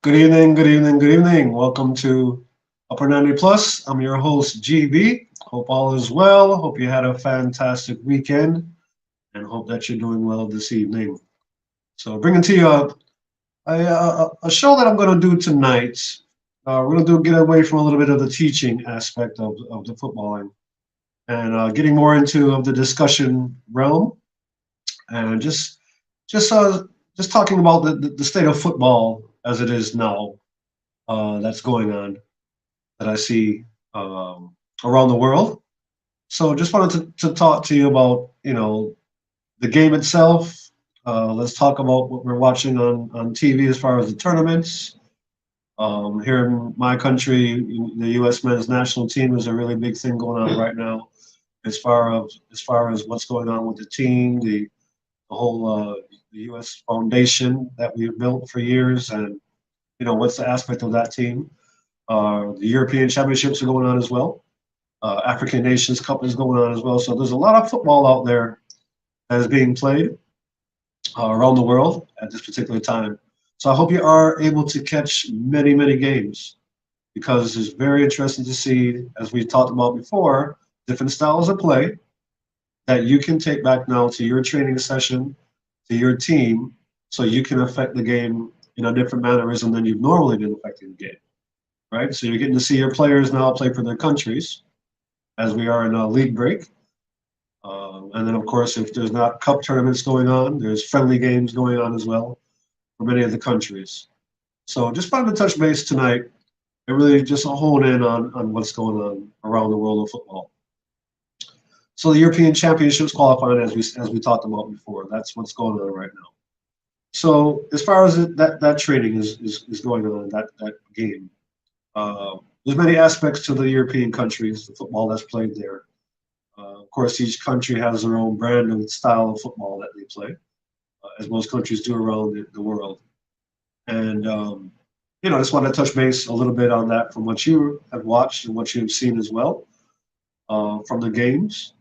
Good evening, good evening, good evening. Welcome to upper 90 Plus. I'm your host, GB. Hope all is well. Hope you had a fantastic weekend and hope that you're doing well this evening. So, bringing to you a show that I'm going to do tonight. We're going to get away from a little bit of the teaching aspect of the footballing and getting more into of the discussion realm and just uh, just talking about the state of football as it is now that's going on that I see around the world. So just wanted to talk to you about, the game itself. Let's talk about what we're watching on TV as far as the tournaments. Here in my country, the U.S. men's national team is a really big thing going on right now. As far as what's going on with the team, the whole the U.S. foundation that we've built for years, and what's the aspect of that team. The European Championships are going on as well. African Nations Cup is going on as well. So there's a lot of football out there that is being played around the world at this particular time. So I hope you are able to catch many, many games because it's very interesting to see, as we talked about before, different styles of play that you can take back now to your training session, to your team, so you can affect the game in a different mannerism than you've normally been affecting the game, right? So you're getting to see your players now play for their countries as we are in a league break. And then, of course, if there's not cup tournaments going on, there's friendly games going on as well for many of the countries. So just wanted to touch base tonight and really just hone in on what's going on around the world of football. So the European Championships qualifying, as we talked about before, that's what's going on right now. So as far as that training is going on, that game, there's many aspects to the European countries, the football that's played there. Of course, each country has their own brand and style of football that they play, as most countries do around the world. And I just want to touch base a little bit on that from what you have watched and what you've seen as well from the games.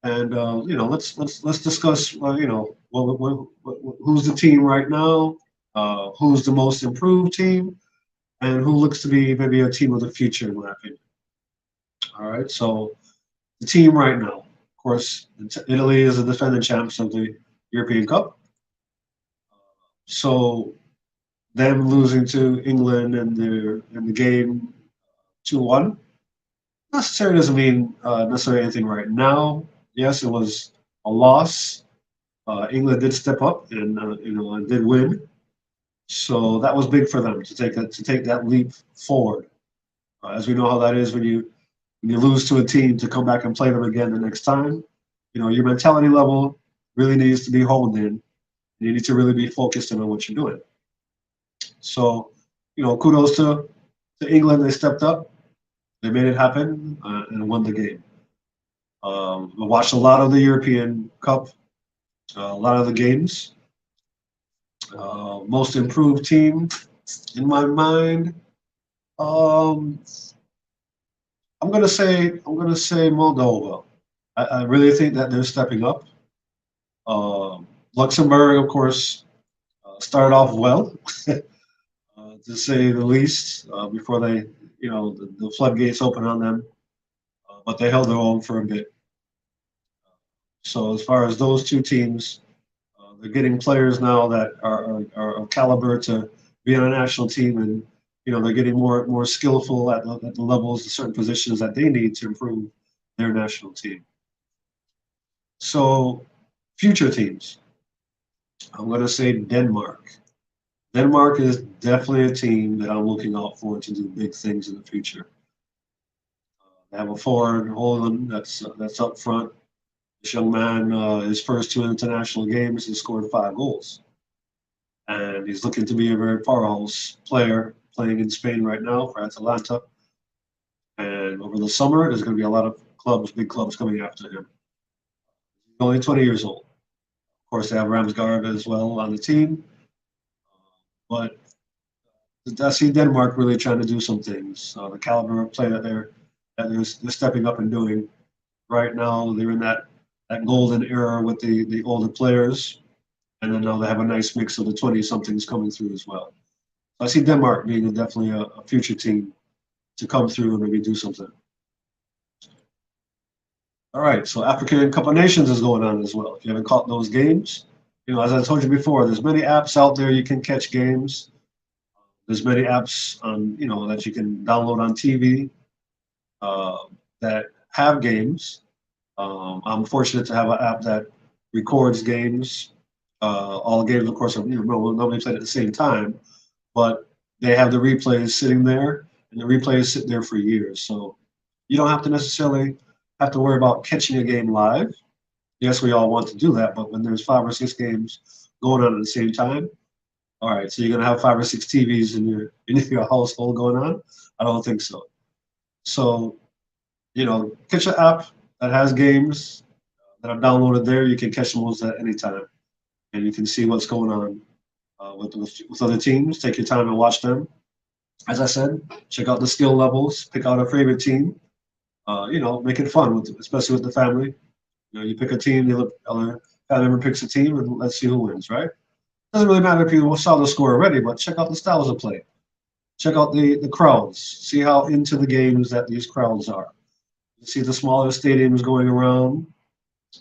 And let's discuss. Who's the team right now? Who's the most improved team? And who looks to be maybe a team of the future, in my opinion. All right, so the team right now, of course, Italy is the defending champs of the European Cup. So them losing to England in the game 2-1 necessarily doesn't mean necessarily anything right now. Yes, it was a loss. England did step up and did win. So that was big for them to take that leap forward. As we know how that is when you lose to a team to come back and play them again the next time. Your mentality level really needs to be honed in. You need to really be focused in on what you're doing. So, kudos to England. They stepped up. They made it happen and won the game. I watched a lot of the European Cup, a lot of the games. Most improved team in my mind. Um, I'm gonna say Moldova. I really think that they're stepping up. Luxembourg, of course, started off well, to say the least, before the floodgates opened on them. But they held their own for a bit. So as far as those two teams, they're getting players now that are of caliber to be on a national team, and they're getting more skillful at the levels, the certain positions that they need to improve their national team. So future teams, I'm going to say Denmark. Denmark is definitely a team that I'm looking out for to do big things in the future. They have a forward, Holland, that's up front. This young man, his first two international games, he scored 5 goals. And he's looking to be a very powerhouse player playing in Spain right now for Atalanta. And over the summer, there's going to be a lot of clubs, big clubs coming after him. He's only 20 years old. Of course, they have Ramsgaard as well on the team. But I see Denmark really trying to do some things. The caliber of play that they're stepping up and doing right now. They're in that golden era with the older players, and then now they have a nice mix of the 20 somethings coming through as well. I see Denmark being definitely a future team to come through and maybe do something. All right, so African Cup of Nations is going on as well. If you haven't caught those games, as I told you before, there's many apps out there you can catch games. There's many apps on, that you can download on TV uh, that have games. I'm fortunate to have an app that records games. All games, of course, are nobody played at the same time, but they have the replays sitting there, and the replays sit there for years. So you don't have to necessarily have to worry about catching a game live. Yes, we all want to do that, but when there's 5 or 6 games going on at the same time, all right, so you're gonna have 5 or 6 TVs in your household going on? I don't think so. So catch an app that has games that are downloaded there. You can catch those at any time, and you can see what's going on with other teams. Take your time and watch them. As I said, check out the skill levels. Pick out a favorite team. Make it fun, especially with the family. You pick a team, the other family member picks a team, and let's see who wins, right? Doesn't really matter if you saw the score already, but check out the styles of play. Check out the crowds. See how into the games that these crowds are. You see the smaller stadiums going around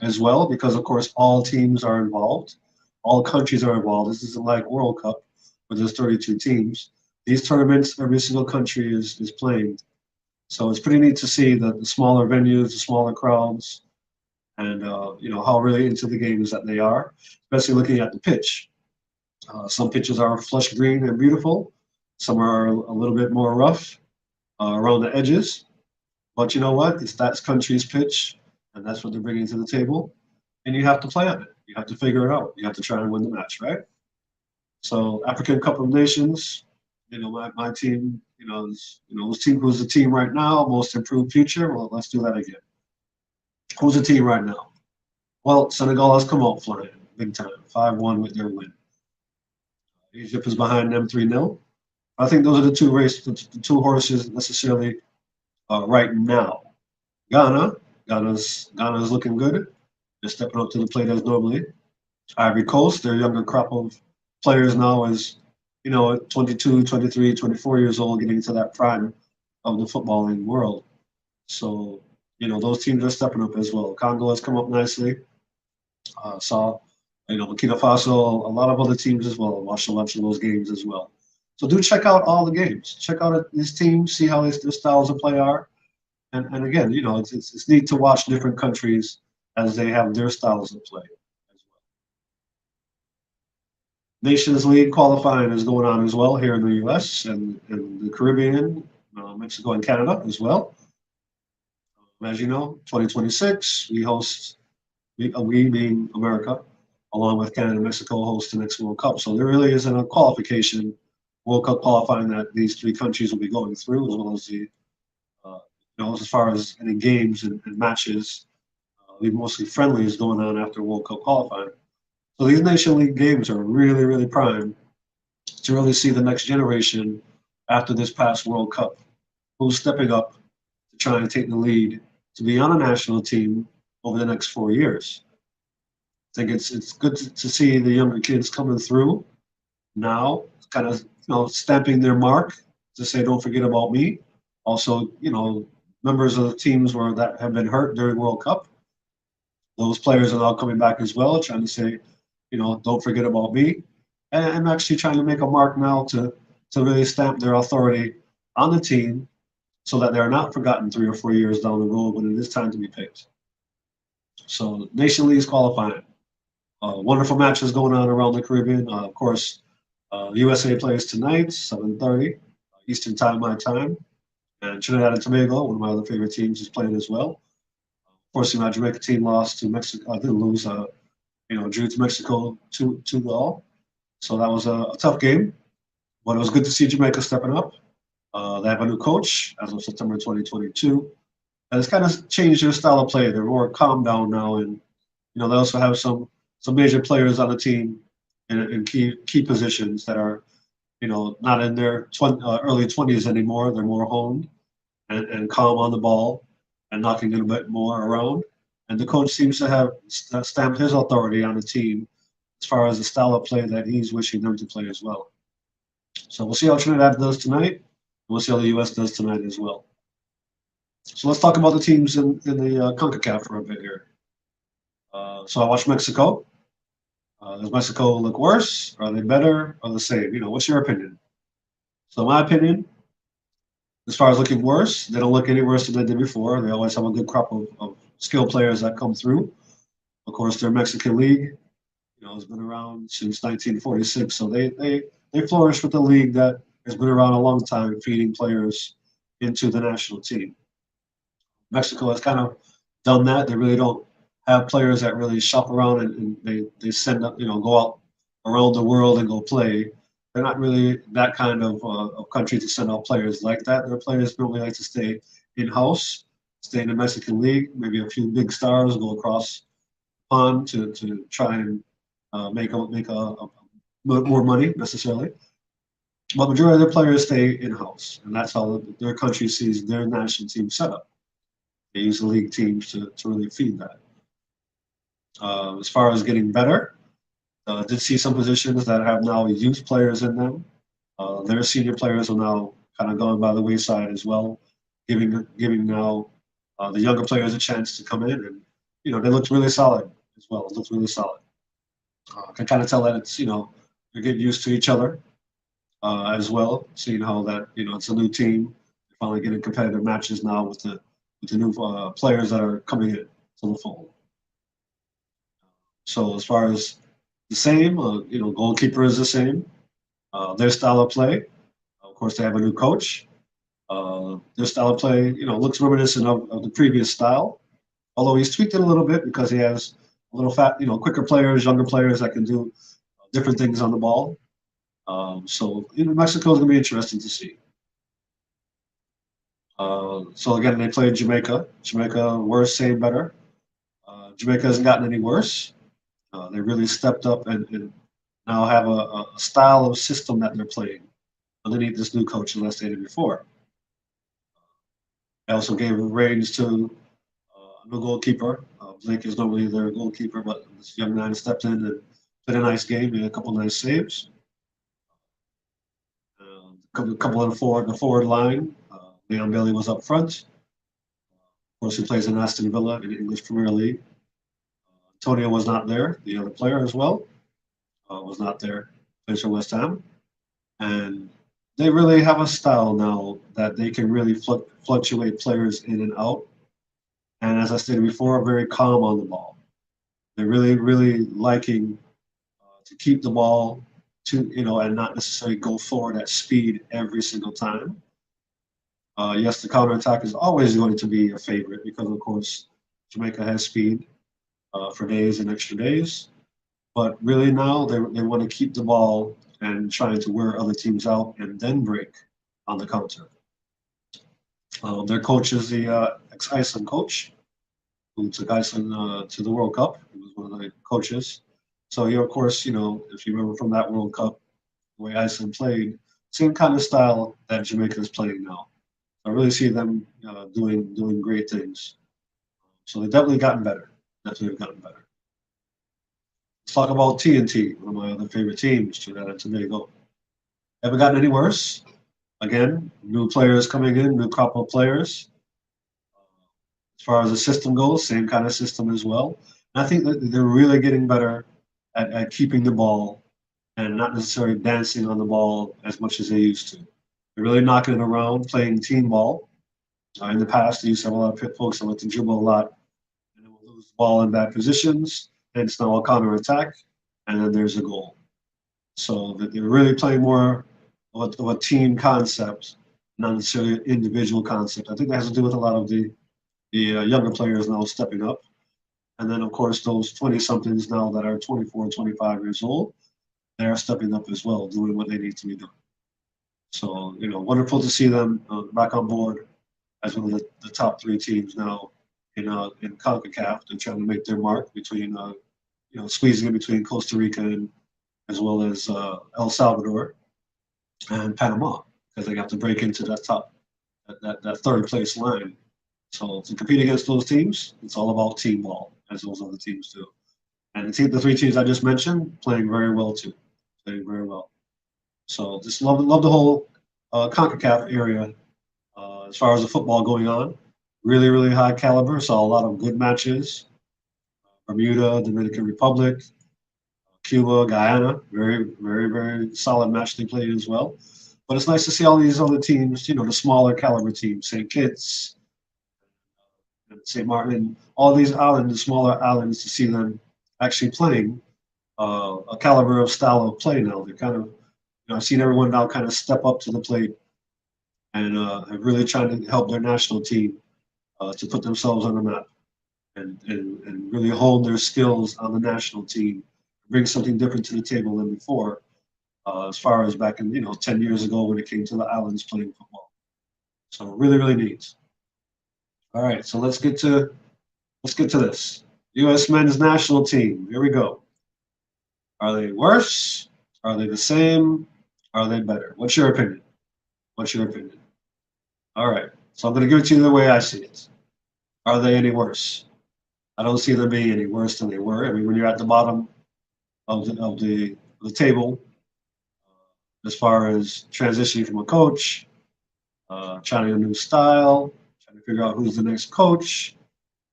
as well, because of course all teams are involved. All countries are involved. This isn't like World Cup where there's 32 teams. These tournaments, every single country is playing. So it's pretty neat to see the smaller venues, the smaller crowds, and how really into the games that they are, especially looking at the pitch. Some pitches are flush green and beautiful. Some are a little bit more rough around the edges. But you know what? It's that country's pitch, and that's what they're bringing to the table. And you have to play on it. You have to figure it out. You have to try and win the match, right? So African Cup of Nations, my team, who's the team right now, most improved future. Well, let's do that again. Who's the team right now? Well, Senegal has come out flying, big time, 5-1 with their win. Egypt is behind them 3-0. I think those are the two horses necessarily right now. Ghana, Ghana's looking good. They're stepping up to the plate as normally. Ivory Coast, their younger crop of players now is, 22, 23, 24 years old, getting into that prime of the footballing world. So, those teams are stepping up as well. Congo has come up nicely. Saw, Burkina Faso, a lot of other teams as well. Watched a bunch of those games as well. So do check out all the games. Check out these teams, see how their styles of play are. And again, it's neat to watch different countries as they have their styles of play as well. Nations League qualifying is going on as well here in the U.S. and the Caribbean, Mexico and Canada as well. As you know, 2026, we being America, along with Canada and Mexico, host the next World Cup. So there really isn't a qualification, World Cup qualifying that these 3 countries will be going through, as well as as far as any games and matches, mostly friendlies going on after World Cup qualifying. So these Nation League games are really, really prime to really see the next generation after this past World Cup, who's stepping up to try and take the lead to be on a national team over the next 4 years. I think it's good to see the younger kids coming through now, kind of stamping their mark to say, don't forget about me. Also, members of the teams that have been hurt during World Cup, those players are now coming back as well, trying to say, don't forget about me, and actually trying to make a mark now to really stamp their authority on the team so that they're not forgotten 3 or 4 years down the road when it is time to be picked. So Nation League is qualifying. Wonderful matches going on around the Caribbean. Of course, USA plays tonight, 7:30 Eastern Time, my time. And Trinidad and Tobago, one of my other favorite teams, is playing as well. Of course, my Jamaica team lost to Mexico. Didn't lose, drew to Mexico 2-2. So that was a tough game. But it was good to see Jamaica stepping up. They have a new coach as of September 2022. And it's kind of changed their style of play. They're more calm down now. And, they also have some major players on the team in key positions that are, not in their early 20s anymore. They're more honed and calm on the ball and knocking it a bit more around. And the coach seems to have stamped his authority on the team as far as the style of play that he's wishing them to play as well. So we'll see how Trinidad does tonight. We'll see how the U.S. does tonight as well. So let's talk about the teams in the CONCACAF for a bit here. So I watched Mexico. Does Mexico look worse? Are they better? Or the same? What's your opinion? So my opinion, as far as looking worse, they don't look any worse than they did before. They always have a good crop of skilled players that come through. Of course, their Mexican league, has been around since 1946. So they flourish with a league that has been around a long time, feeding players into the national team. Mexico has kind of done that. They really don't have players that really shop around and they send up, go out around the world and go play. They're not really that kind of country to send out players like that. Their players normally like to stay in house, stay in the Mexican league. Maybe a few big stars go across pond to try and make a more money necessarily. But majority of their players stay in house, and that's how their country sees their national team set up. They use the league teams to really feed that. As far as getting better, did see some positions that have now youth players in them. Their senior players are now kind of going by the wayside as well, giving now the younger players a chance to come in, and they looked really solid as well. It looked really solid. I can kind of tell that it's they're getting used to each other as well, seeing how that it's a new team. They're finally getting competitive matches now with the new players that are coming in to the fold. So as far as the same, goalkeeper is the same. Their style of play, of course, they have a new coach. Their style of play, looks reminiscent of the previous style, although he's tweaked it a little bit because he has a little quicker players, younger players that can do different things on the ball. So Mexico is going to be interesting to see. So again, they played Jamaica. Jamaica worse, same, better. Jamaica hasn't gotten any worse. They really stepped up and now have a style of system that they're playing underneath this new coach than I stated before. They also gave reins to a new goalkeeper. Blake is normally their goalkeeper, but this young man stepped in and played a nice game, made a couple nice saves. A couple on the forward line. Leon Bailey was up front. Of course, he plays in Aston Villa in the English Premier League. Antonio was not there. The other player as well was not there. Plays for West Ham. And they really have a style now that they can really fluctuate players in and out. And as I stated before, very calm on the ball. They're really, really liking to keep the ball and not necessarily go forward at speed every single time. Yes, the counterattack is always going to be a favorite because, of course, Jamaica has speed for days and extra days. But really now they want to keep the ball and trying to wear other teams out and then break on the counter. Their coach is the ex-Iceland coach who took Iceland to the World Cup. He was one of the coaches. So he, of course, if you remember from that World Cup, the way Iceland played, same kind of style that Jamaica is playing now. I really see them doing great things. So they've definitely gotten better. Definitely gotten better. Let's talk about TNT, one of my other favorite teams, Trinidad and Tobago. Haven't gotten any worse. Again, new players coming in, new crop of players. As far as the system goes, same kind of system as well. And I think that they're really getting better at keeping the ball and not necessarily dancing on the ball as much as they used to. They're really knocking it around, playing team ball. In the past, they used to have a lot of pit folks that like to dribble a lot and they will lose the ball in bad positions. Hence now a counter attack, and then there's a goal. So they're really playing more of a team concept, not necessarily an individual concept. I think that has to do with a lot of the younger players now stepping up. And then, of course, those 20-somethings now that are 24, 25 years old, they are stepping up as well, doing what they need to be doing. So, wonderful to see them back on board as one of the top three teams now in CONCACAF. They're trying to make their mark between, squeezing in between Costa Rica and as well as El Salvador and Panama, because they have to break into that third place line. So to compete against those teams, it's all about team ball, as those other teams do. And the three teams I just mentioned, playing very well too, playing very well. So just love the whole CONCACAF area as far as the football going on. Really, really high caliber. Saw a lot of good matches. Bermuda, Dominican Republic, Cuba, Guyana. Very, very, very solid match they played as well. But it's nice to see all these other teams, the smaller caliber teams, St. Kitts, and St. Martin, all these islands, the smaller islands, to see them actually playing a caliber of style of play now. They're kind of, I've seen everyone now kind of step up to the plate and really trying to help their national team to put themselves on the map and really hone their skills on the national team, bring something different to the table than before, as far as back in 10 years ago when it came to the islands playing football. So really, really neat. All right, so let's get to this. U.S. men's national team. Here we go. Are they worse? Are they the same? Are they better? What's your opinion? What's your opinion? All right, so I'm going to give it to you the way I see it. Are they any worse? I don't see them being any worse than they were. I mean, when you're at the bottom of the table, as far as transitioning from a coach, trying a new style, trying to figure out who's the next coach,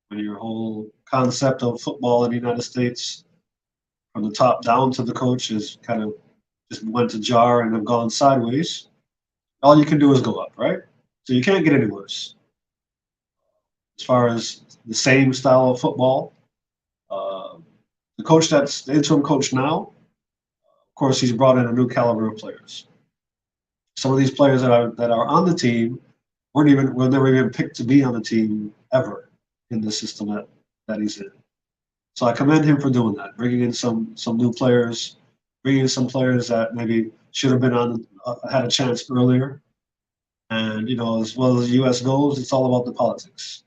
when your whole concept of football in the United States, from the top down to the coach, is kind of just went ajar and have gone sideways. All you can do is go up, right? So you can't get any worse. As far as the same style of football, uh, the coach that's the interim coach now, of course, he's brought in a new caliber of players. Some of these players that are on the team were never even picked to be on the team ever in the system that he's in. So I commend him for doing that, bringing in some new players, bringing in some players that maybe should have been on had a chance earlier. And as well as the U.S. goes, it's all about the politics,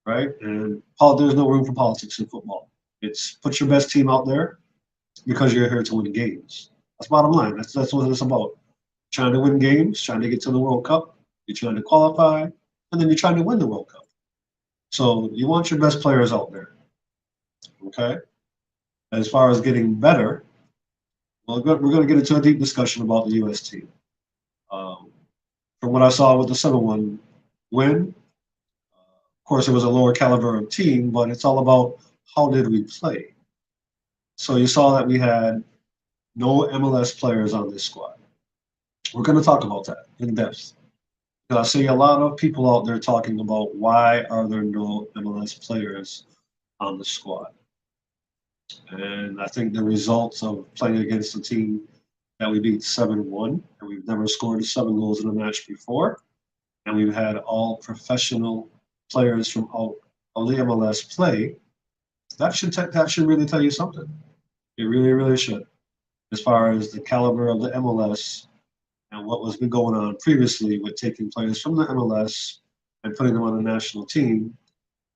right? And there's no room for politics in football. It's put your best team out there because you're here to win games. That's bottom line. That's what it's about. Trying to win games, trying to get to the World Cup. You're trying to qualify, and then you're trying to win the World Cup. So you want your best players out there. Okay. As far as getting better, well, we're going to get into a deep discussion about the U.S. team. Um, from what I saw with the 7-1 win, of course, it was a lower caliber of team, but it's all about how did we play. So you saw that we had no MLS players on this squad. We're going to talk about that in depth. I see a lot of people out there talking about why are there no MLS players on the squad. And I think the results of playing against a team that we beat 7-1, and we've never scored 7 goals in a match before, and we've had all professional players from all the MLS play, that should really tell you something. It really, really should. As far as the caliber of the MLS and what was been going on previously with taking players from the MLS and putting them on a national team,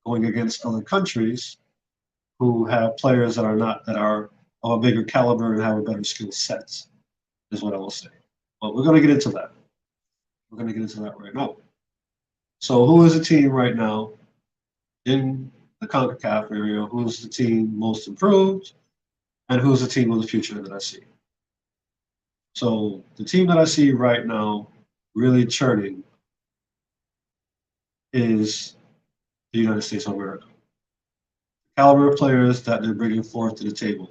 going against other countries who have players that are of a bigger caliber and have a better skill set, is what I will say. But we're going to get into that. We're going to get into that right now. So who is the team right now in the CONCACAF area? Who's the team most improved? And who's the team of the future that I see? So the team that I see right now really churning is the United States of America. The caliber of players that they're bringing forth to the table.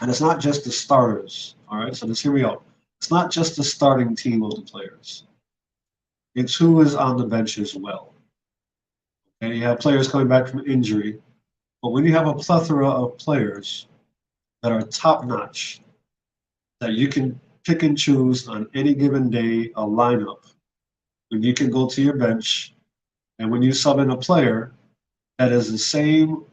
And it's not just the starters, all right? So let's hear me out. It's not just the starting team of the players. It's who is on the bench as well. And you have players coming back from injury, but when you have a plethora of players that are top-notch, that you can pick and choose on any given day a lineup, when you can go to your bench, and when you sub in a player that is the same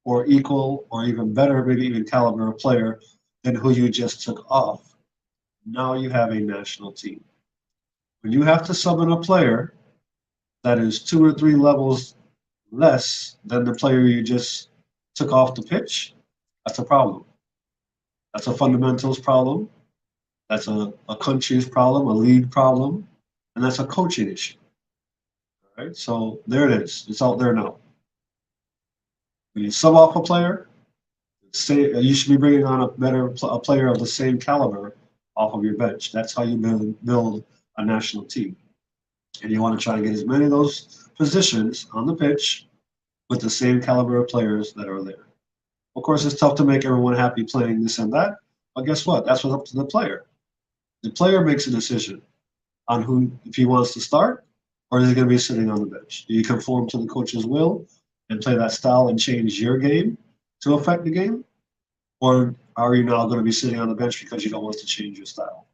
or equal or even better, maybe even caliber of player than who you just took off, now you have a national team. When you have to sub in a player that is 2 or 3 levels less than the player you just took off the pitch, that's a problem. That's a fundamentals problem. That's a country's problem, a league problem, and that's a coaching issue. All right, so there it is. It's out there now. When you sub off a player, you should be bringing on a player of the same caliber off of your bench. That's how you build a national team. And you want to try to get as many of those positions on the pitch with the same caliber of players that are there. Of course, it's tough to make everyone happy playing this and that, but guess what? That's what's up to the player. The player makes a decision on who, if he wants to start, or is he going to be sitting on the bench? Do you conform to the coach's will and play that style and change your game to affect the game? Or are you now going to be sitting on the bench because you don't want to change your style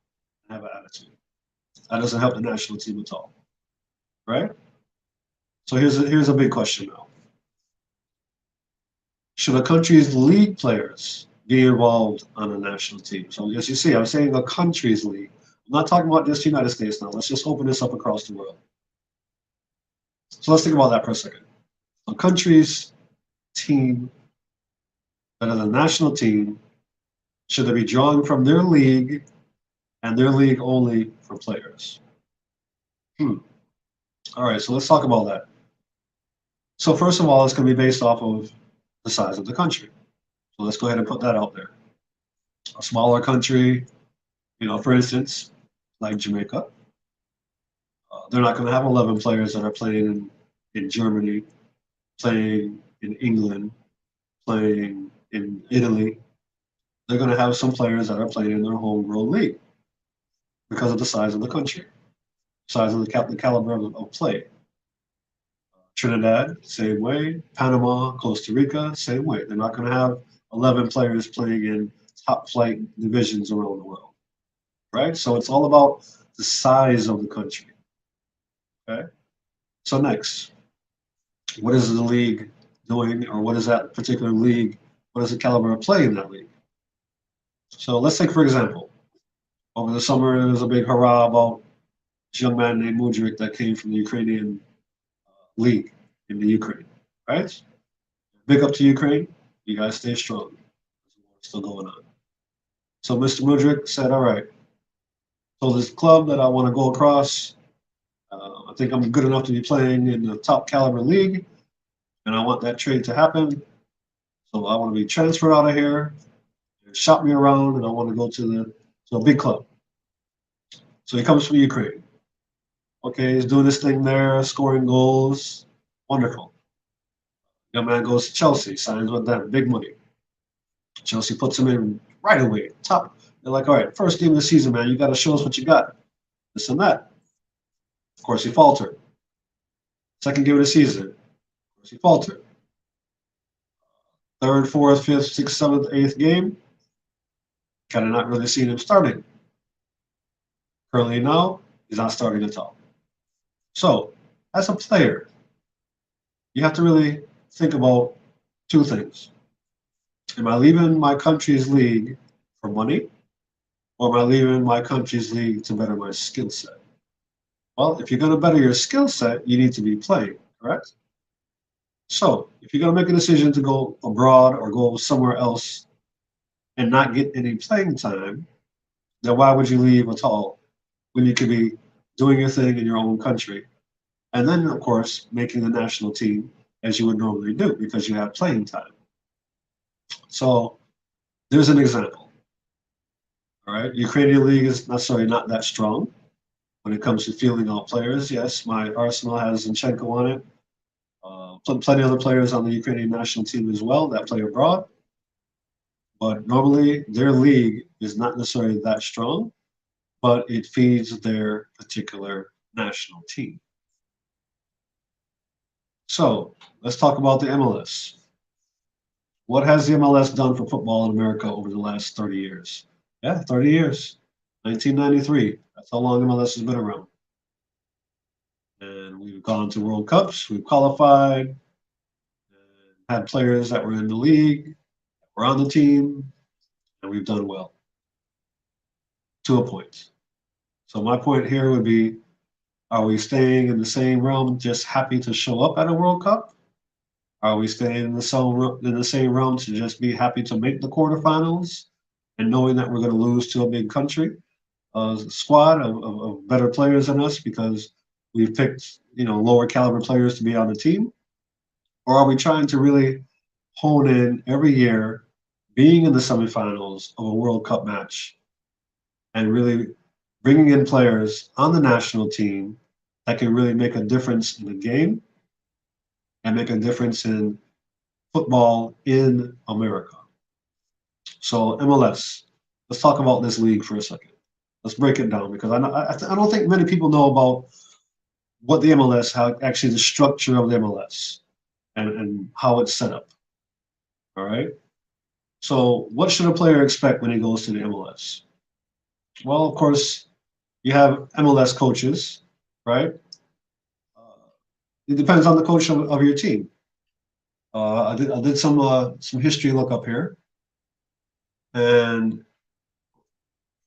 and have an attitude? That doesn't help the national team at all, right? So here's a big question now. Should a country's league players be involved on a national team? So as you see, I'm saying a country's league. I'm not talking about just the United States now. Let's just open this up across the world. So let's think about that for a second. A country's team that is a national team, should they be drawing from their league and their league only for players? All right, so let's talk about that. So first of all, it's going to be based off of the size of the country. So let's go ahead and put that out there. A smaller country, for instance, like Jamaica, they're not going to have 11 players that are playing in Germany, playing in England, playing in Italy. They're going to have some players that are playing in their homegrown league because of the size of the country, size of the caliber of play. Trinidad, same way. Panama, Costa Rica, same way. They're not going to have 11 players playing in top flight divisions around the world, right? So it's all about the size of the country, okay? So next, what is the league doing, or what is that particular league, what is the caliber of play in that league? So let's take, for example, over the summer, there was a big hurrah about this young man named Mudryk that came from the Ukrainian league in the Ukraine, right? Big up to Ukraine. You guys stay strong. It's still going on. So Mr. Mudryk said, all right, so this club that I want to go across, I think I'm good enough to be playing in the top caliber league, and I want that trade to happen. So I want to be transferred out of here, and shop me around, and I want to go to a big club. So he comes from Ukraine. Okay, he's doing this thing there, scoring goals. Wonderful. Young man goes to Chelsea, signs with them, big money. Chelsea puts him in right away, top. They're like, all right, first game of the season, man, you got to show us what you got. This and that. Of course, he faltered. Second game of the season, of course, he faltered. Third, fourth, fifth, sixth, seventh, eighth game, kind of not really seeing him starting. Currently now, he's not starting at all. So, as a player, you have to really think about two things. Am I leaving my country's league for money, or am I leaving my country's league to better my skill set? Well, if you're going to better your skill set, you need to be playing, correct? So, if you're going to make a decision to go abroad or go somewhere else and not get any playing time, then why would you leave at all when you could be doing your thing in your own country? And then, of course, making the national team as you would normally do because you have playing time. So there's an example. All right, Ukrainian league is necessarily not that strong when it comes to fielding out players. Yes, my Arsenal has Zinchenko on it. Plenty of other players on the Ukrainian national team as well that play abroad. But normally their league is not necessarily that strong, but it feeds their particular national team. So let's talk about the MLS. What has the MLS done for football in America over the last 30 years? Yeah, 30 years. 1993. That's how long MLS has been around. And we've gone to World Cups, we've qualified, and had players that were in the league, were on the team, and we've done well. To a point. So my point here would be, are we staying in the same realm, just happy to show up at a World Cup? Are we staying in the same realm to just be happy to make the quarterfinals and knowing that we're going to lose to a big country, a squad of better players than us because we've picked lower caliber players to be on the team? Or are we trying to really hone in every year, being in the semifinals of a World Cup match and really bringing in players on the national team that can really make a difference in the game and make a difference in football in America. So MLS, let's talk about this league for a second. Let's break it down because I don't think many people know about what the MLS, how actually the structure of the MLS and how it's set up. All right. So what should a player expect when he goes to the MLS? Well, of course, you have MLS coaches, right? Uh, it depends on the coach of your team. I did some history look up here, and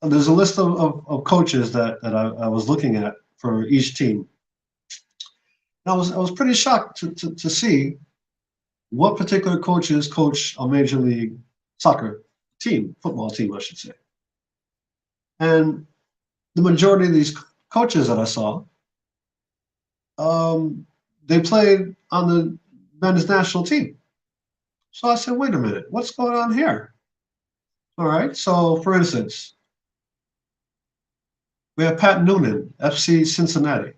there's a list of coaches that I was looking at for each team. And I was pretty shocked to see what particular coaches coach a major league soccer team, football team, I should say. And the majority of these coaches that I saw, um, they played on the men's national team. So I said, wait a minute, what's going on here? All right. So, for instance, we have Pat Noonan, FC Cincinnati.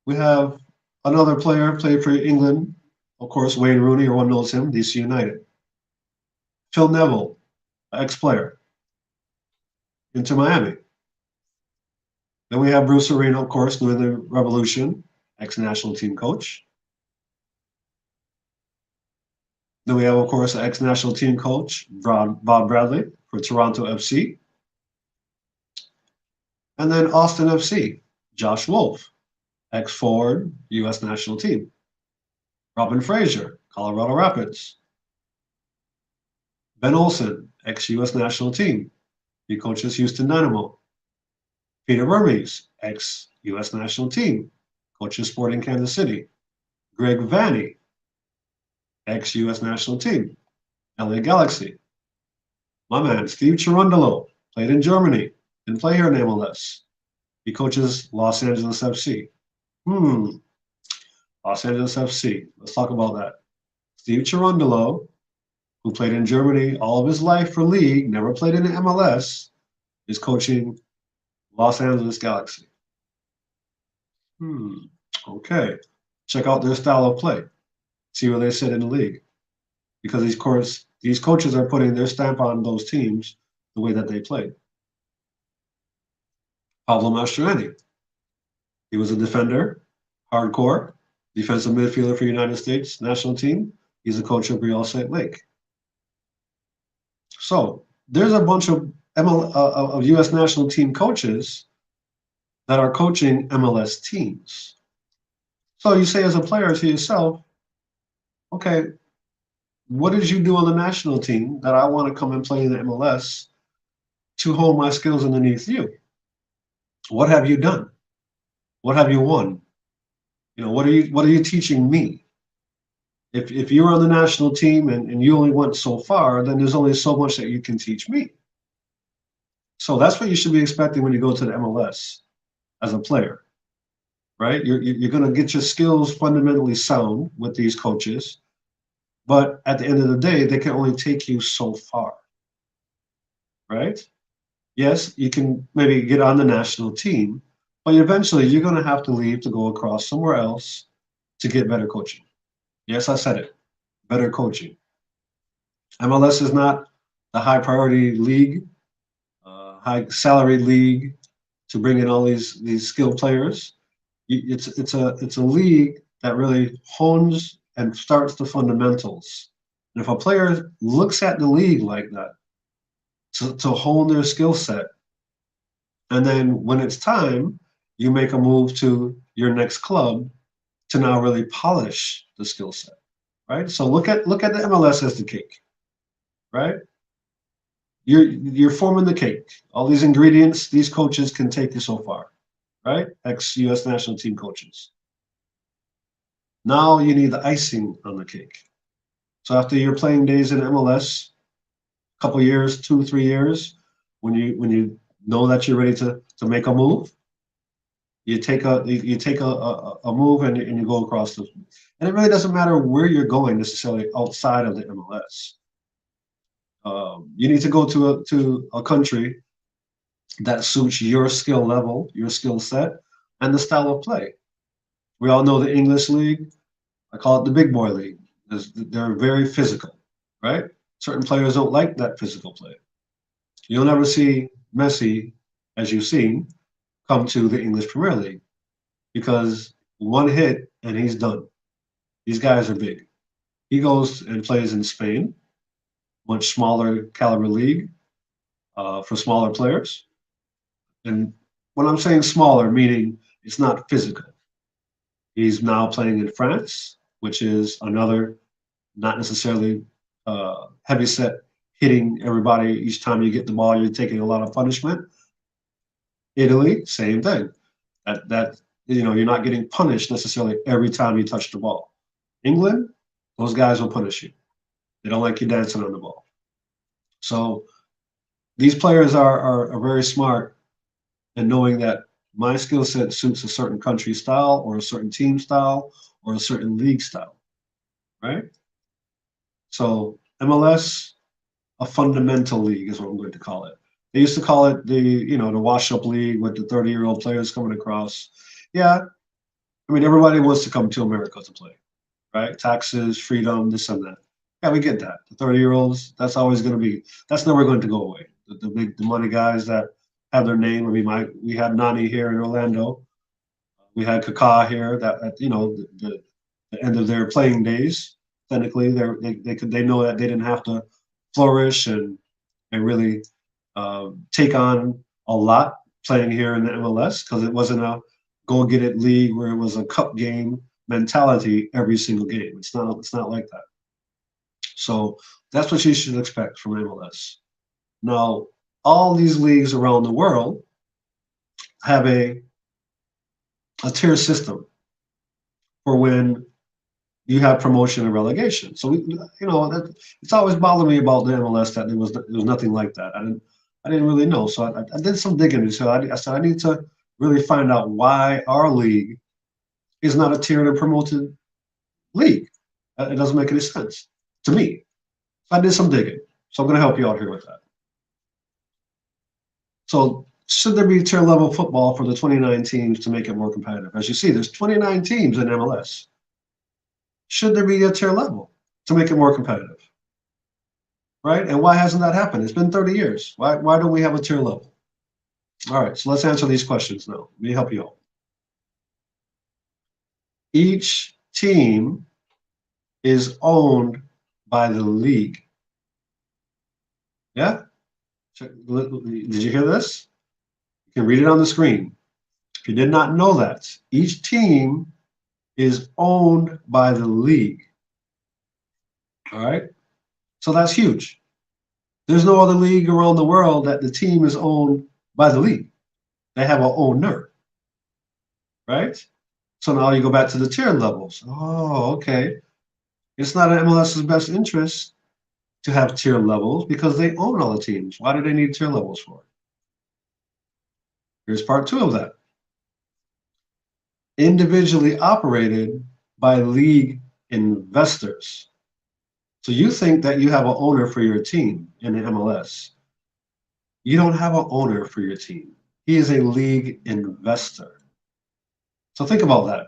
We have another player played for England, of course, Wayne Rooney, everyone knows him, DC United. Phil Neville, ex-player, Inter Miami. Then we have Bruce Arena, of course, doing the Revolution, ex-national team coach. Then we have, of course, the ex-national team coach, Bob Bradley, for Toronto FC. And then Austin FC, Josh Wolf, ex-forward, U.S. national team. Robin Fraser, Colorado Rapids. Ben Olsen, ex-U.S. national team. He coaches Houston Dynamo. Peter Vermes, ex-U.S. national team, coaches Sporting Kansas City. Greg Vanny, ex-U.S. national team, LA Galaxy. My man, Steve Cherundolo, played in Germany, didn't play here in MLS. He coaches Los Angeles FC. Los Angeles FC. Let's talk about that. Steve Cherundolo, who played in Germany all of his life for league, never played in the MLS, is coaching Los Angeles Galaxy. Okay. Check out their style of play. See where they sit in the league. Because these coaches are putting their stamp on those teams the way that they play. Pablo Mastroeni. He was a defender, hardcore, defensive midfielder for United States national team. He's a coach of Real Salt Lake. So there's a bunch of U.S. national team coaches that are coaching MLS teams. So you say as a player to yourself, okay, what did you do on the national team that I want to come and play in the MLS to hone my skills underneath you? What have you done? What have you won? What are you teaching me? If you're on the national team and you only went so far, then there's only so much that you can teach me. So that's what you should be expecting when you go to the MLS as a player, right? You're going to get your skills fundamentally sound with these coaches, but at the end of the day, they can only take you so far, right? Yes, you can maybe get on the national team, but eventually you're going to have to leave to go across somewhere else to get better coaching. Yes, I said it, better coaching. MLS is not the high priority league, high salary league to bring in all these skilled players. It's a league that really hones and starts the fundamentals. And if a player looks at the league like that, to hone their skill set, and then when it's time, you make a move to your next club to now really polish the skill set, right? So look at the MLS as the cake, right? You're forming the cake. All these ingredients, these coaches can take you so far, right? Ex-U.S. national team coaches. Now you need the icing on the cake. So after your playing days in MLS, a couple years, 2-3 years, when you know that you're ready to make a move, you take a move and you go across the. And it really doesn't matter where you're going necessarily outside of the MLS. You need to go to a country that suits your skill level, your skill set, and the style of play. We all know the English league. I call it the big boy league. They're very physical, right? Certain players don't like that physical play. You'll never see Messi, as you've seen, come to the English Premier League because one hit and he's done. These guys are big. He goes and plays in Spain, much smaller caliber league for smaller players. And when I'm saying smaller, meaning it's not physical. He's now playing in France, which is another not necessarily heavy set hitting everybody each time you get the ball. You're taking a lot of punishment. Italy, same thing. That you're not getting punished necessarily every time you touch the ball. England, those guys will punish you. They don't like you dancing on the ball. So these players are very smart in knowing that my skill set suits a certain country style or a certain team style or a certain league style, right? So MLS, a fundamental league is what I'm going to call it. They used to call it the wash up league with the 30-year-old players coming across. Yeah, I mean everybody wants to come to America to play, right? Taxes, freedom, this and that. Yeah, we get that. The 30-year-olds, that's always going to be. That's never going to go away. The money guys that have their name. I mean, we had Nani here in Orlando. We had Kaká here. That the end of their playing days. Technically, they know that they didn't have to flourish and really take on a lot playing here in the MLS because it wasn't a go get it league where it was a cup game mentality every single game. It's not like that. So that's what you should expect from MLS. Now, all these leagues around the world have a tier system for when you have promotion and relegation. So it's always bothered me about the MLS that there was nothing like that. I didn't really know. So I did some digging. So I said I need to really find out why our league is not a tiered and promoted league. It doesn't make any sense to me. So I did some digging. So I'm going to help you out here with that. So should there be tier level football for the 29 teams to make it more competitive? As you see, there's 29 teams in MLS. Should there be a tier level to make it more competitive? Right? And why hasn't that happened? It's been 30 years. Why don't we have a tier level? All right, so let's answer these questions now. Let me help you out. Each team is owned by the league. Yeah? Did you hear this? You can read it on the screen. If you did not know that, each team is owned by the league. All right? So that's huge. There's no other league around the world that the team is owned by the league. They have an owner, right? So now you go back to the tier levels. Oh, okay. It's not in MLS's best interest to have tier levels because they own all the teams. Why do they need tier levels for? Here's part two of that. Individually operated by league investors. So you think that you have an owner for your team in the MLS. You don't have an owner for your team. He is a league investor. So think about that.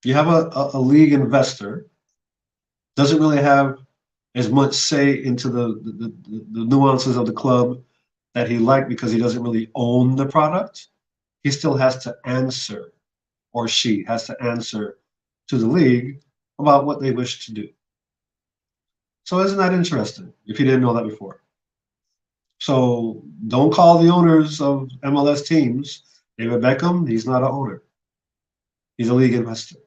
You have a league investor, doesn't really have as much say into the nuances of the club that he liked because he doesn't really own the product. He still has to answer, or she has to answer to the league about what they wish to do. So isn't that interesting if you didn't know that before? So don't call the owners of MLS teams David Beckham. He's not an owner. He's a league investor.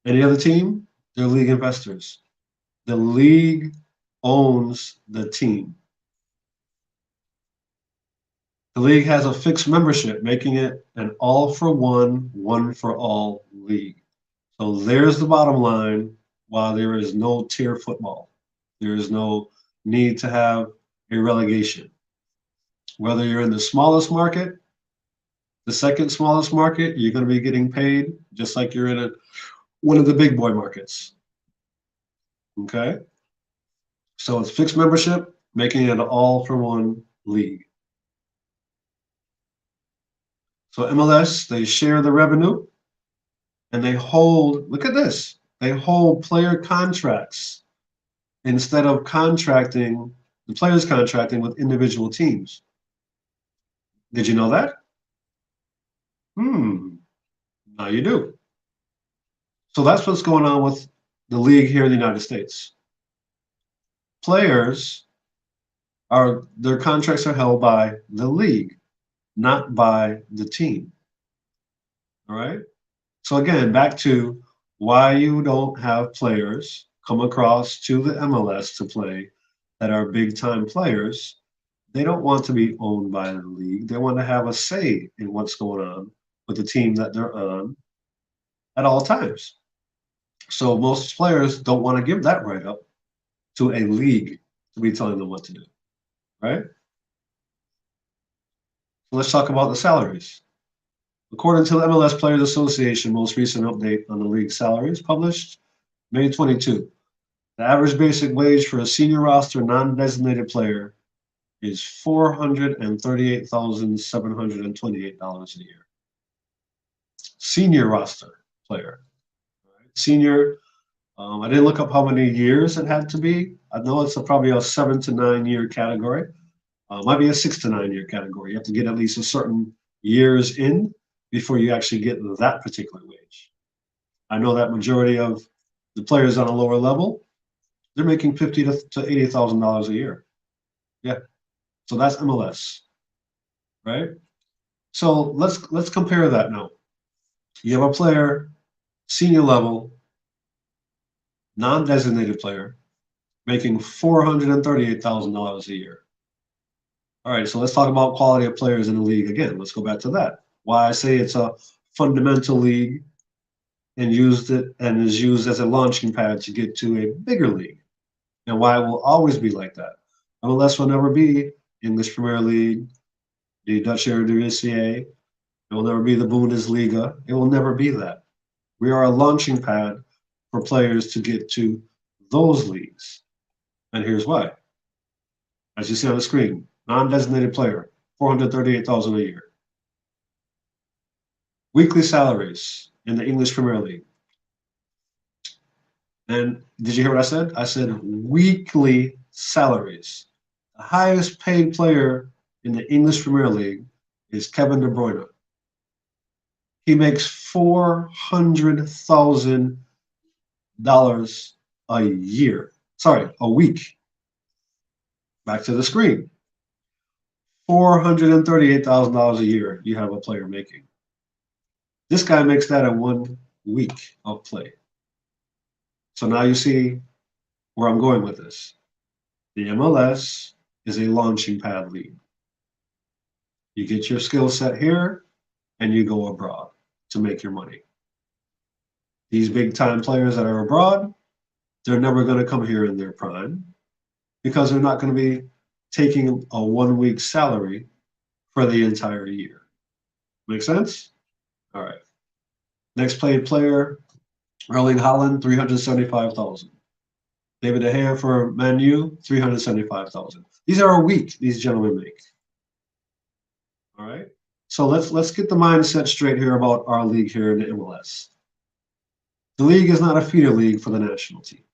Any other team, they're league investors. The league owns the team. The league has a fixed membership, making it an all-for-one, one-for-all league. So there's the bottom line. While there is no tier football, there is no need to have a relegation. Whether you're in the smallest market, the second smallest market, you're going to be getting paid just like you're in one of the big boy markets. Okay? So it's fixed membership, making it an all-for-one league. So MLS, they share the revenue and they hold, look at this, they hold player contracts instead of contracting, the players contracting with individual teams. Did you know that? Now you do. So that's what's going on with the league here in the United States. Players their contracts are held by the league, not by the team. All right. So again, back to why you don't have players come across to the MLS to play that are big time players. They don't want to be owned by the league. They want to have a say in what's going on with the team that they're on at all times. So most players don't want to give that right up to a league to be telling them what to do, right? So let's talk about the salaries. According to the MLS Players Association most recent update on the league salaries published May 22, the average basic wage for a senior roster non-designated player is $438,728 a year. Senior roster player. Right? Senior, I didn't look up how many years it had to be. I know it's probably a 7 to 9 year category. Might be a 6 to 9 year category. You have to get at least a certain years in before you actually get that particular wage. I know that majority of the players on a lower level, they're making $50,000 to $80,000 a year. Yeah, so that's MLS, right? So let's compare that now. You have a player, senior level, non-designated player, making $438,000 a year. All right, so let's talk about quality of players in the league again. Let's go back to that. Why I say it's a fundamental league and is used as a launching pad to get to a bigger league. And why it will always be like that. MLS will never be English Premier League, the Dutch Eredivisie. It will never be the Bundesliga. It will never be that. We are a launching pad for players to get to those leagues. And here's why. As you see on the screen, non-designated player, $438,000 a year. Weekly salaries in the English Premier League. And did you hear what I said? I said weekly salaries. The highest paid player in the English Premier League is Kevin De Bruyne. He makes $400,000 a year. Sorry, a week. Back to the screen. $438,000 a year you have a player making. This guy makes that in 1 week of play. So now you see where I'm going with this. The MLS is a launching pad league. You get your skill set here and you go abroad to make your money. These big time players that are abroad, they're never going to come here in their prime because they're not going to be taking a 1 week salary for the entire year. Make sense? All right. Next paid player, Erling Haaland, $375,000. David De Gea for Man U, $375,000. These are a week these gentlemen make. All right. So let's get the mindset straight here about our league here in the MLS. The league is not a feeder league for the national team.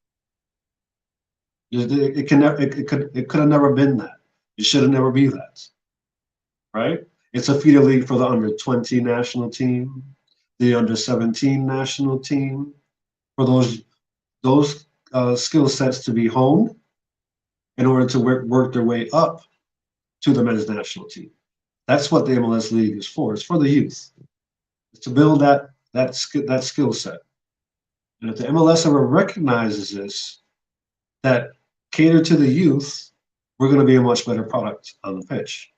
It could have never been that. It should have never be that. Right? It's a feeder league for the under 20 national team, the under 17 national team, for those skill sets to be honed in order to work their way up to the men's national team. That's what the MLS League is for. It's for the youth. It's to build that skill set. And if the MLS ever recognizes this, that cater to the youth, we're going to be a much better product on the pitch.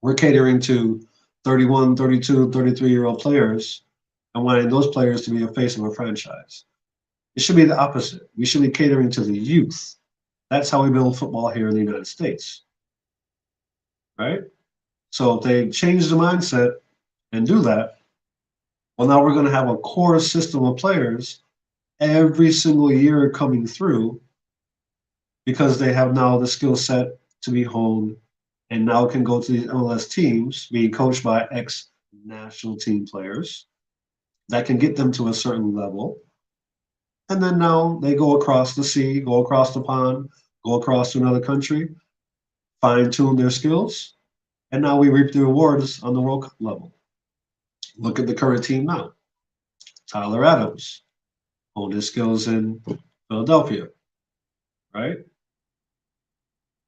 We're catering to 31, 32, 33-year-old players and wanting those players to be a face of a franchise. It should be the opposite. We should be catering to the youth. That's how we build football here in the United States. Right? So if they change the mindset and do that, well, now we're going to have a core system of players every single year coming through because they have now the skill set to be honed and now can go to these MLS teams being coached by ex national team players that can get them to a certain level. And then now they go across the sea, go across the pond, go across to another country, fine tune their skills, and now we reap the rewards on the World Cup level. Look at the current team now. Tyler Adams honed his skills in Philadelphia, right?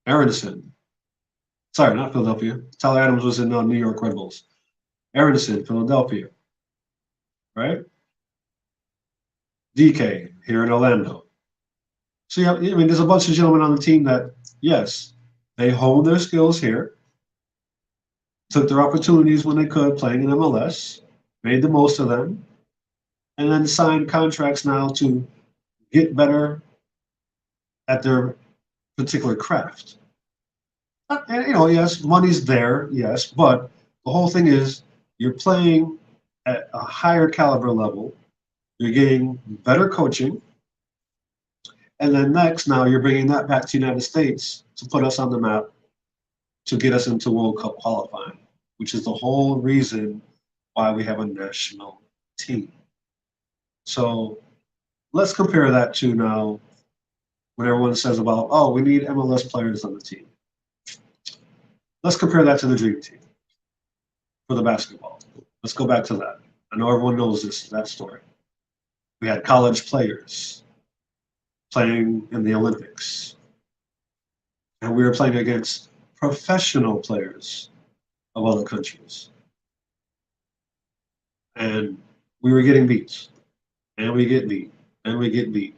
Aronson, sorry, not Philadelphia. Tyler Adams was in New York Red Bulls. Aronson, Philadelphia, right? DK here in Orlando. So yeah, I mean, there's a bunch of gentlemen on the team that, yes, they honed their skills here, took their opportunities when they could, playing in MLS, made the most of them, and then signed contracts now to get better at their particular craft. And yes, money's there, yes, but the whole thing is you're playing at a higher caliber level, you're getting better coaching, and then next now you're bringing that back to the United States to put us on the map to get us into World Cup qualifying, which is the whole reason why we have a national team. So let's compare that to now when everyone says about, oh, we need MLS players on the team. Let's compare that to the Dream Team for the basketball. Let's go back to that. I know everyone knows that story. We had college players playing in the Olympics, and we were playing against professional players of other countries. And we were getting beat, and we get beat, and we get beat.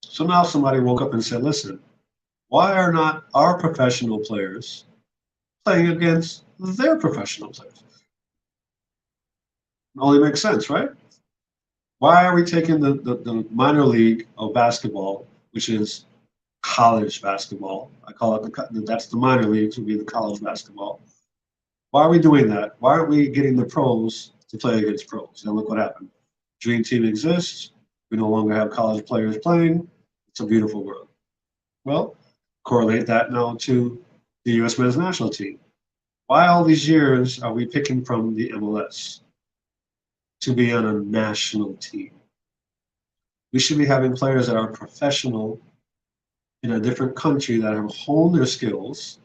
So now somebody woke up and said, listen, why are not our professional players playing against their professional players? It only makes sense, right? Why are we taking the minor league of basketball, which is college basketball? I call it that's the minor leagues would be the college basketball. Why are we doing that? Why aren't we getting the pros to play against pros? And look what happened. Dream Team exists. We no longer have college players playing. It's a beautiful world. Well, correlate that now to the U.S. men's national team. Why all these years are we picking from the MLS to be on a national team? We should be having players that are professional in a different country that have honed their skills.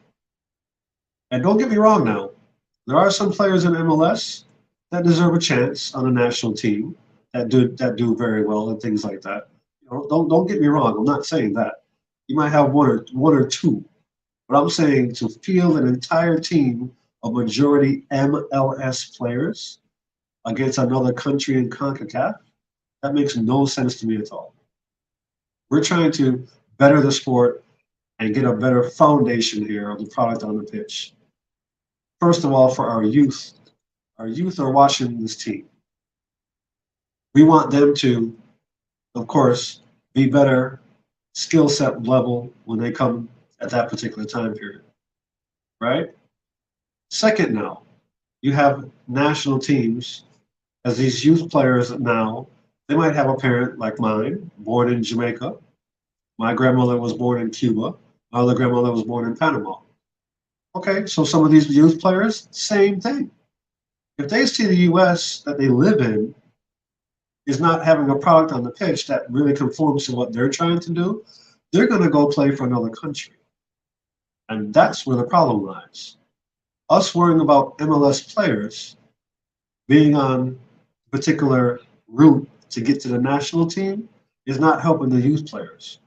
And don't get me wrong now, there are some players in MLS that deserve a chance on a national team that do very well and things like that. Don't get me wrong. I'm not saying that. You might have one or two, but I'm saying to field an entire team of majority MLS players against another country in CONCACAF, that makes no sense to me at all. We're trying to better the sport and get a better foundation here of the product on the pitch. First of all, for our youth are watching this team. We want them to, of course, be better skill set level when they come at that particular time period, right? Second, now, you have national teams as these youth players now, they might have a parent like mine, born in Jamaica. My grandmother was born in Cuba. My other grandmother was born in Panama. Okay, so some of these youth players, same thing. If they see the U.S. that they live in is not having a product on the pitch that really conforms to what they're trying to do, they're going to go play for another country. And that's where the problem lies. Us worrying about MLS players being on a particular route to get to the national team is not helping the youth players.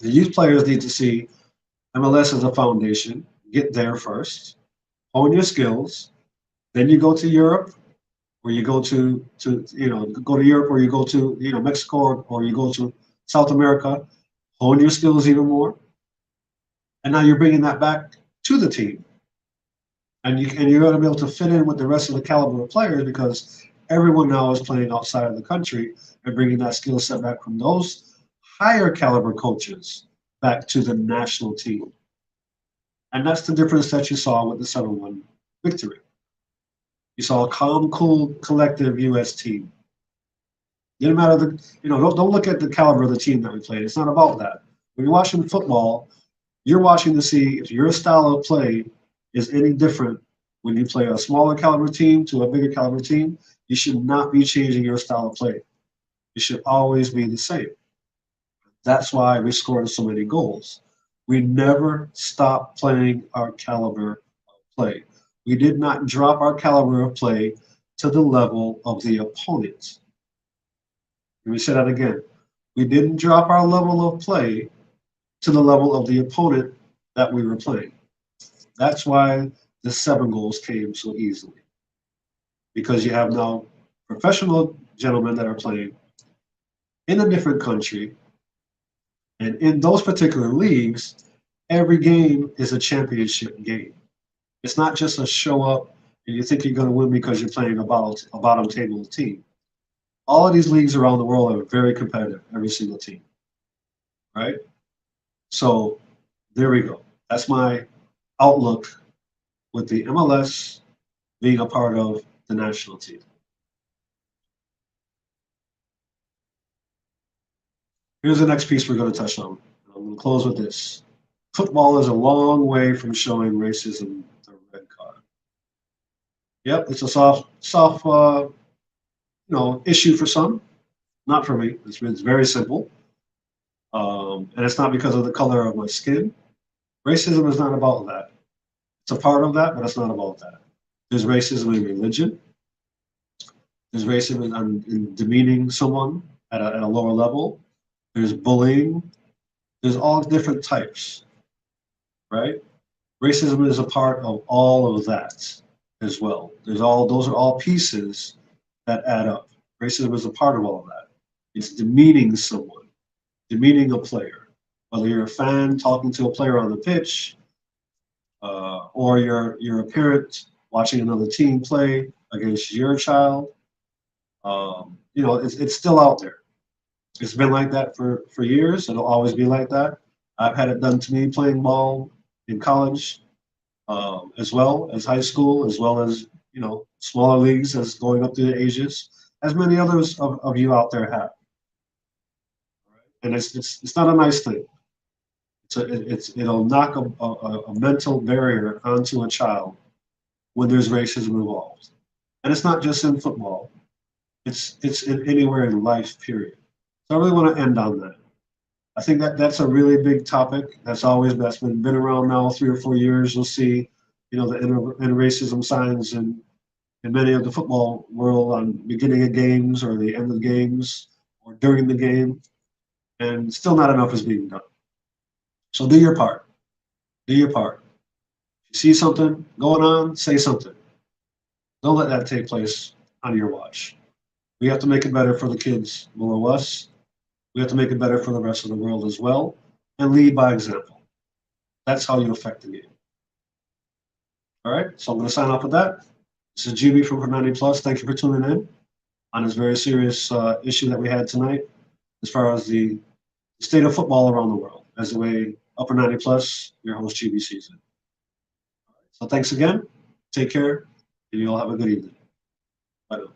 The youth players need to see MLS as a foundation, get there first, hone your skills, then you go to Europe, or you go to go to Europe, or you go to Mexico, or you go to South America, hone your skills even more, and now you're bringing that back to the team, and you're going to be able to fit in with the rest of the caliber of players because everyone now is playing outside of the country and bringing that skill set back from those higher caliber coaches back to the national team, and that's the difference that you saw with the 7-1 victory. You saw a calm, cool, collective U.S. team. Didn't matter don't look at the caliber of the team that we played. It's not about that. When you're watching football, you're watching to see if your style of play is any different when you play a smaller caliber team to a bigger caliber team. You should not be changing your style of play. It should always be the same. That's why we scored so many goals. We never stopped playing our caliber of play. We did not drop our caliber of play to the level of the opponent. Let me say that again. We didn't drop our level of play to the level of the opponent that we were playing. That's why the 7 goals came so easily. Because you have now professional gentlemen that are playing in a different country. And in those particular leagues, every game is a championship game. It's not just a show up and you think you're going to win because you're playing a bottom table team. All of these leagues around the world are very competitive, every single team, right? So there we go. That's my outlook with the MLS being a part of the national team. Here's the next piece we're going to touch on. I'm going to close with this. Football is a long way from showing racism the red card. Yep, it's a soft, issue for some. Not for me. It's very simple, and it's not because of the color of my skin. Racism is not about that. It's a part of that, but it's not about that. There's racism in religion. There's racism in demeaning someone at a lower level. There's bullying. There's all different types, right? Racism is a part of all of that as well. Those are all pieces that add up. Racism is a part of all of that. It's demeaning someone, demeaning a player, whether you're a fan talking to a player on the pitch, or you're a parent watching another team play against your child. It's still out there. It's been like that for years. It'll always be like that. I've had it done to me playing ball in college, as well as high school, as well as smaller leagues, as going up through the ages, as many others of you out there have. And it's not a nice thing. It'll knock a mental barrier onto a child when there's racism involved, and it's not just in football. It's in anywhere in life, period. So I really want to end on that. I think that's a really big topic. That's been around now 3 or 4 years. You'll see, the racism signs in many of the football world on beginning of games or the end of games or during the game, and still not enough is being done. So do your part. Do your part. If you see something going on, say something. Don't let that take place on your watch. We have to make it better for the kids below us. We have to make it better for the rest of the world as well, and lead by example. That's how you affect the game. All right, so I'm going to sign off with that. This is GB from upper90 Plus. Thank you for tuning in on this very serious issue that we had tonight, as far as the state of football around the world, as the way upper90 Plus, your host GB sees it. So thanks again. Take care, and you all have a good evening. Bye now.